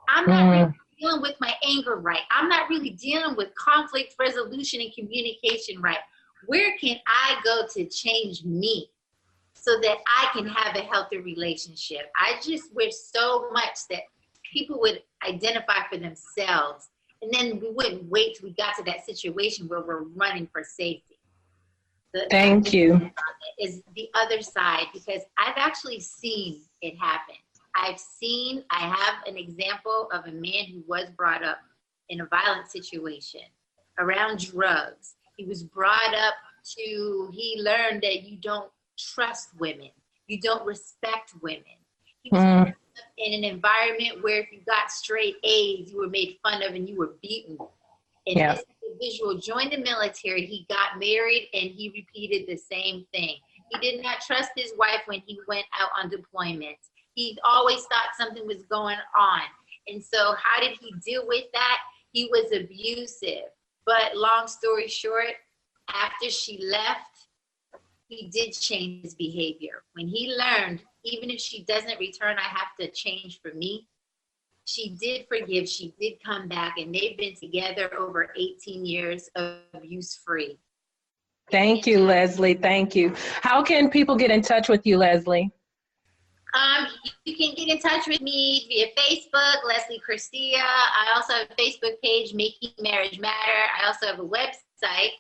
I'm not really dealing with my anger right. I'm not really dealing with conflict resolution and communication right. Where can I go to change me so that I can have a healthy relationship? I just wish so much that people would identify for themselves, and then we wouldn't wait till we got to that situation where we're running for safety. Thank you. Is the other side, because I've actually seen it happen. I have an example of a man who was brought up in a violent situation around drugs. He was brought up he learned that you don't trust women. You don't respect women. He was brought up in an environment where if you got straight A's, you were made fun of and you were beaten. And this individual joined the military, he got married, and he repeated the same thing. He did not trust his wife when he went out on deployment. He always thought something was going on. And so how did he deal with that? He was abusive. But long story short, after she left, he did change his behavior. When he learned, even if she doesn't return, I have to change for me. She did forgive, she did come back, and they've been together over 18 years, abuse-free. Thank you, Leslie. Thank you. How can people get in touch with you, Leslie? You can get in touch with me via Facebook, Leslie Cristea. I also have a Facebook page, Making Marriage Matter. I also have a website,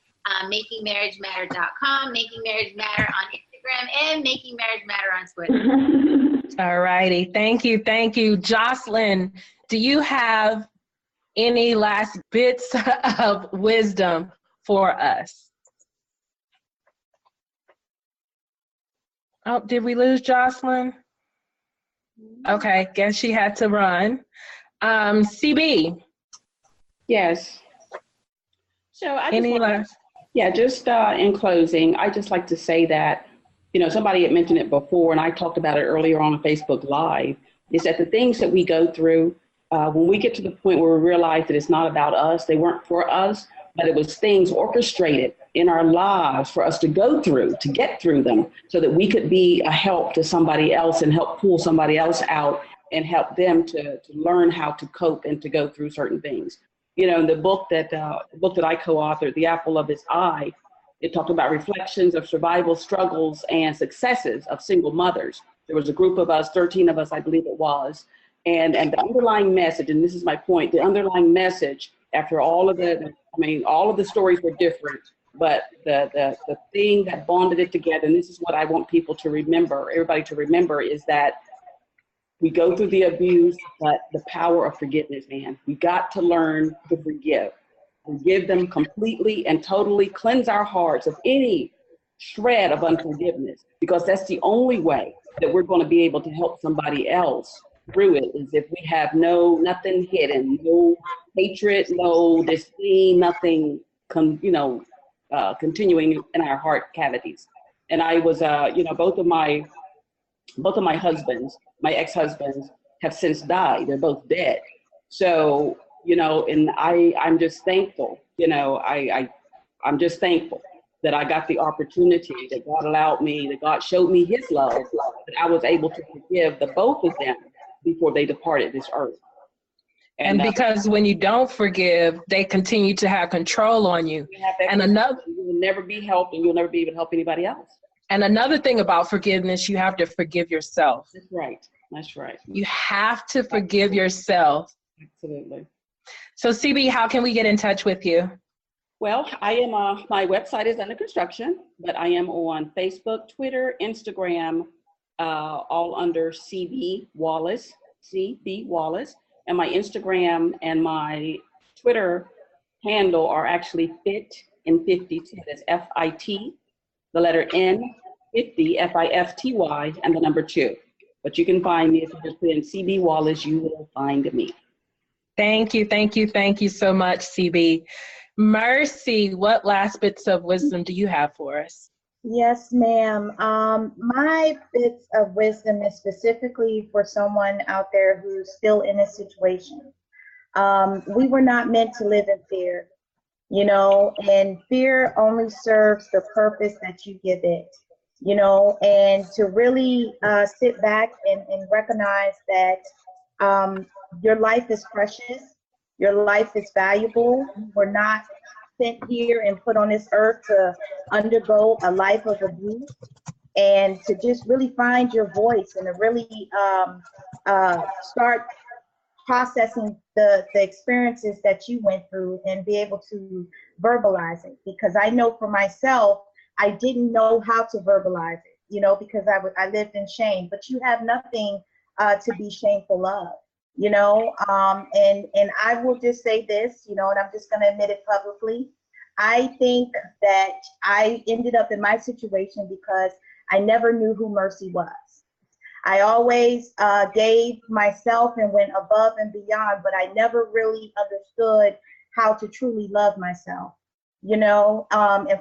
makingmarriagematter.com, Making Marriage Matter on Instagram, and Making Marriage Matter on Twitter. All righty. Thank you. Thank you. Jocelyn, do you have any last bits of wisdom for us? Oh, did we lose Jocelyn? Okay, guess she had to run. CB. Yes. So I just just in closing, I just like to say that, you know, somebody had mentioned it before, and I talked about it earlier on Facebook Live, is that the things that we go through, when we get to the point where we realize that it's not about us, they weren't for us, but it was things orchestrated in our lives for us to go through, to get through them, so that we could be a help to somebody else and help pull somebody else out and help them to learn how to cope and to go through certain things. You know, the book that I co-authored, The Apple of His Eye, it talked about reflections of survival struggles and successes of single mothers. There was a group of us, 13 of us, I believe it was, and the underlying message, and this is my point, the underlying message after all of the stories were different, but the thing that bonded it together, and this is what I want people to remember, everybody to remember, is that we go through the abuse, but the power of forgiveness, man. We got to learn to forgive them completely and totally, cleanse our hearts of any shred of unforgiveness, because that's the only way that we're going to be able to help somebody else through it, is if we have nothing hidden, no hatred, no disdain, nothing, continuing in our heart cavities. And I was, both of my husbands, my ex-husbands, have since died. They're both dead. So, and I'm just thankful, I'm just thankful that I got the opportunity, that God allowed me, that God showed me his love, that I was able to forgive the both of them before they departed this earth. And because when you don't forgive, they continue to have control on you. And you will never be helped, and you'll never be able to help anybody else. And another thing about forgiveness, you have to forgive yourself. That's right. That's right. You have to forgive yourself. Absolutely. So CB, how can we get in touch with you? Well, I am, my website is under construction, but I am on Facebook, Twitter, Instagram, all under CB Wallace, CB Wallace. And my Instagram and my Twitter handle are actually Fit in 52. That's F-I-T, the letter N, 50, F-I-F-T-Y, and the number 2. But you can find me if you just put in CB Wallace, you will find me. Thank you, thank you, thank you so much, CB. Merci, what last bits of wisdom do you have for us? Yes, ma'am. My bits of wisdom is specifically for someone out there who's still in a situation. We were not meant to live in fear, and fear only serves the purpose that you give it, and to really sit back and recognize that your life is precious, your life is valuable. We're not sent here and put on this earth to undergo a life of abuse, and to just really find your voice and to really start processing the experiences that you went through and be able to verbalize it. Because I know for myself, I didn't know how to verbalize it, because I lived in shame. But you have nothing to be shameful of. And I will just say this, and I'm just going to admit it publicly. I think that I ended up in my situation because I never knew who Merci was. I always gave myself and went above and beyond, but I never really understood how to truly love myself, and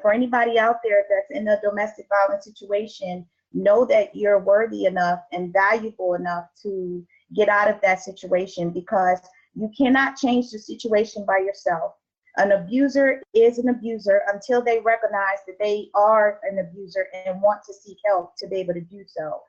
for anybody out there that's in a domestic violence situation, know that you're worthy enough and valuable enough to get out of that situation, because you cannot change the situation by yourself. An abuser is an abuser until they recognize that they are an abuser and want to seek help to be able to do so,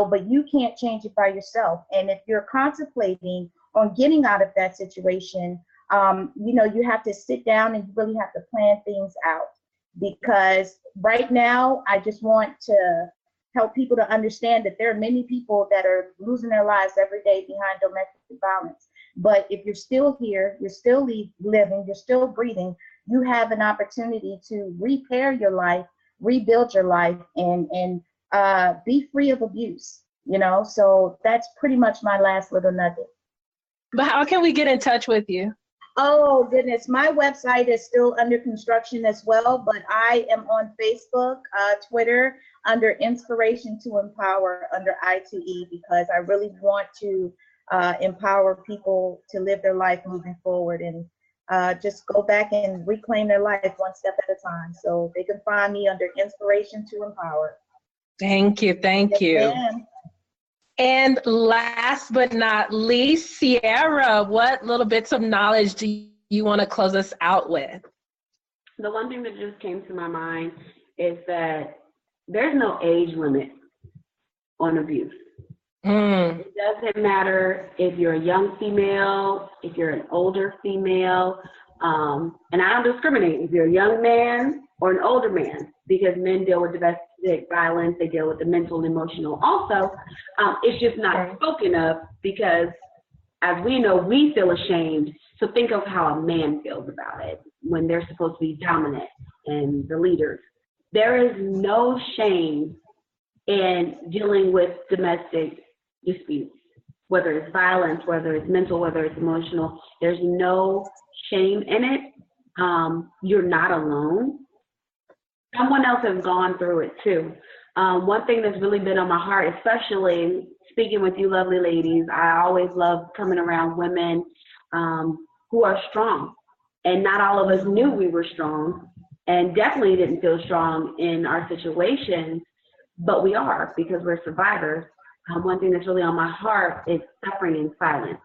but you can't change it by yourself. And if you're contemplating on getting out of that situation, you have to sit down and you really have to plan things out, because right now I just want to help people to understand that there are many people that are losing their lives every day behind domestic violence. But if you're still here, you're still living, you're still breathing, you have an opportunity to repair your life, rebuild your life, and be free of abuse, you know? So that's pretty much my last little nugget. But how can we get in touch with you? Oh, goodness. My website is still under construction as well, but I am on Facebook, Twitter, under Inspiration to Empower, under I2E, because I really want to empower people to live their life moving forward and just go back and reclaim their life one step at a time. So they can find me under Inspiration to Empower. Thank you. Thank you. Ma'am. And last but not least, Ciera, what little bits of knowledge do you want to close us out with? The one thing that just came to my mind is that there's no age limit on abuse. It doesn't matter if you're a young female, if you're an older female, and I don't discriminate if you're a young man or an older man, because men deal with domestic violence, they deal with the mental and emotional also. It's just not spoken of because, as we know, we feel ashamed. So think of how a man feels about it when they're supposed to be dominant and the leaders. There is no shame in dealing with domestic disputes, whether it's violence, whether it's mental, whether it's emotional. There's no shame in it. You're not alone. Someone else has gone through it too. One thing that's really been on my heart, especially speaking with you lovely ladies, I always love coming around women who are strong. And not all of us knew we were strong and definitely didn't feel strong in our situations, but we are because we're survivors. One thing that's really on my heart is suffering in silence.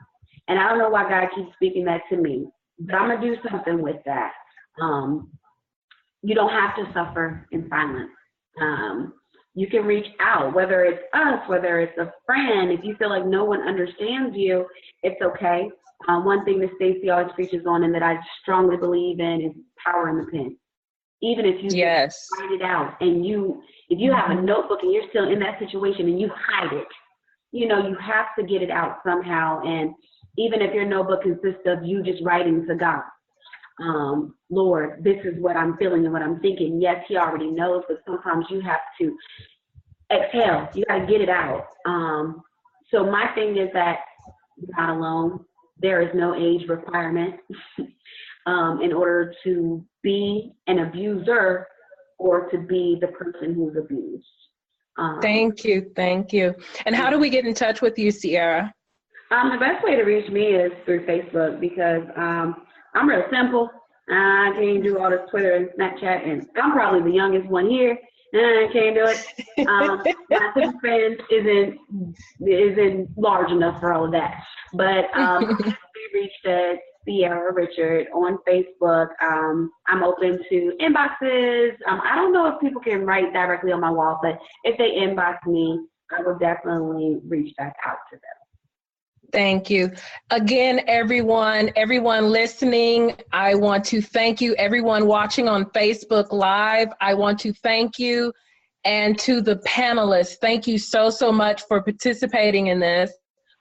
And I don't know why God keeps speaking that to me, but I'm going to do something with that. You don't have to suffer in silence. You can reach out, whether it's us, whether it's a friend. If you feel like no one understands you, it's okay. One thing that Stacy always preaches on and that I strongly believe in is power in the pen. Even if you just write it out and if you have a notebook and you're still in that situation and you hide it, you know, you have to get it out somehow. And even if your notebook consists of you just writing to God, Lord, this is what I'm feeling and what I'm thinking. Yes, he already knows, but sometimes you have to exhale. You got to get it out. So my thing is that you're not alone. There is no age requirement in order to be an abuser or to be the person who's abused. Thank you. Thank you. And how do we get in touch with you, Ciera? The best way to reach me is through Facebook because I'm real simple. I can't do all this Twitter and Snapchat, and I'm probably the youngest one here, and I can't do it. My Twitter fan isn't large enough for all of that. But we reached at Ciera Richard on Facebook. I'm open to inboxes. I don't know if people can write directly on my wall, but if they inbox me, I will definitely reach back out to them. Thank you. Again, everyone listening, I want to thank you. Everyone watching on Facebook Live, I want to thank you. And to the panelists, thank you so much for participating in this.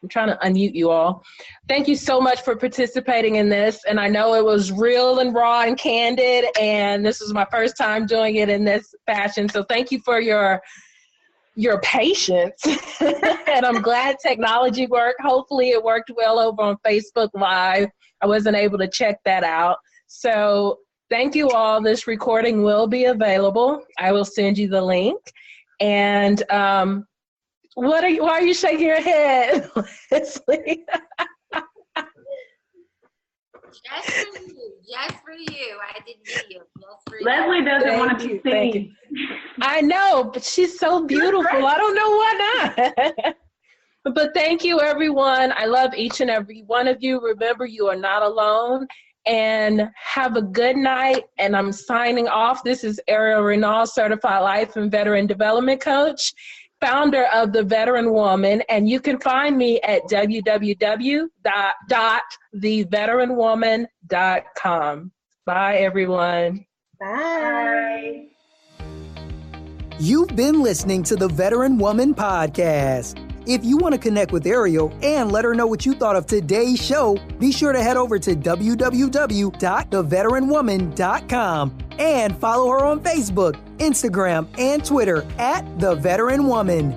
I'm trying to unmute you all. Thank you so much for participating in this. And I know it was real and raw and candid, and this was my first time doing it in this fashion. So thank you for your patience. And I'm glad technology worked. Hopefully it worked well over on Facebook Live. I wasn't able to check that out. So thank you all. This recording will be available. I will send you the link. And why are you shaking your head, Leslie? Just for you. I did video. Just for you. Leslie doesn't want to be seen. I know, but she's so beautiful. I don't know why not. But thank you, everyone. I love each and every one of you. Remember, you are not alone. And have a good night. And I'm signing off. This is Airial Re'nal, Certified Life and Veteran Development Coach, founder of The Veteran Woman. And you can find me at www.theveteranwoman.com. Bye, everyone. Bye. You've been listening to the Veteran Woman Podcast. If you want to connect with Airial and let her know what you thought of today's show, be sure to head over to www.theveteranwoman.com and follow her on Facebook, Instagram, and Twitter @The Veteran Woman.